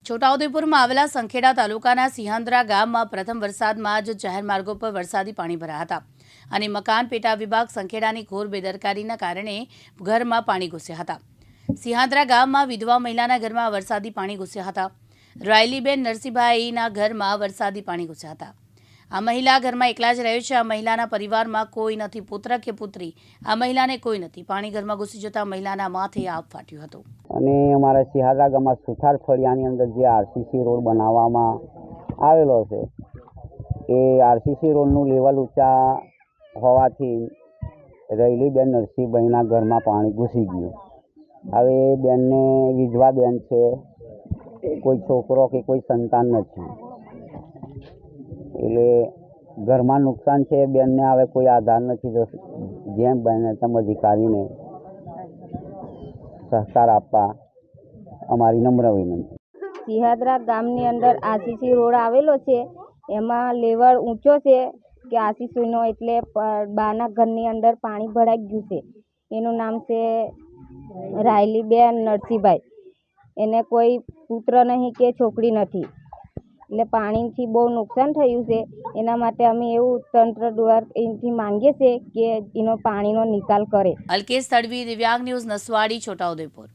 છોટાઉદેપુરમાં આવેલા સંખેડા તાલુકાના સિંહાન્દ્રા ગામમાં પ્રથમ વરસાદમાં જ જાહેર માર્ગો પર વરસાદી પાણી ભરાયા હતા અને મકાન પેટા વિભાગ સંખેડાની ઘોર બેદરકારીના કારણે ઘરમાં પાણી ઘૂસ્યા હતા। સિંહાન્દ્રા ગામમાં વિધવા મહિલાના ઘરમાં વરસાદી પાણી ઘૂસ્યા હતા। રાયલીબેન નરસિંહભાઈના ઘરમાં વરસાદી પાણી ઘૂસ્યા હતા। આ મહિલા ઘરમાં એકલા જ રહે છે। આ મહિલાના પરિવારમાં કોઈ નથી, પુત્ર કે પુત્રી। આ મહિલાને કોઈ નથી। પાણી ઘરમાં ઘૂસી જતા મહિલાના માથે આપ ફાટ્યું હતું। અને અમારા સિંહાન્દ્રા ગામમાં સુથાર ફળિયાની અંદર જે આરસીસી રોડ બનાવવામાં આવેલો છે એ આરસીસી રોડનું લેવલ ઊંચા હોવાથી રૈલીબેન નરસિંહભાઈના ઘરમાં પાણી ઘૂસી ગયું। હવે બેનને વિધવા બેન છે, કોઈ છોકરો કે કોઈ સંતાન નથી, એટલે ઘરમાં નુકસાન છે। બેનને હવે કોઈ આધાર નથી, તો જેમ બને તેમ અધિકારીને સહકાર આપવા અમારી નમ્ર વિનંતી। સિંહાન્દ્રા ગામની અંદર આરસીસી રોડ આવેલો છે, એમાં લેવલ ઊંચો છે કે આરસીસીનો, એટલે બાના ઘરની અંદર પાણી ભરાઈ ગયું છે। એનું નામ છે રાયલીબેન નરસિંહભાઈ। એને કોઈ પુત્ર નહીં કે છોકરી નથી, એટલે પાણીથી બહુ નુકસાન થયું છે। એના માટે અમે એવું તંત્ર દ્વારા એથી માંગીએ છીએ કે એનો પાણીનો નિકાલ કરે। અલ્કેશ તડવી, દિવ્યાંગ ન્યૂઝ, નસવાડી, છોટાઉદેપુર।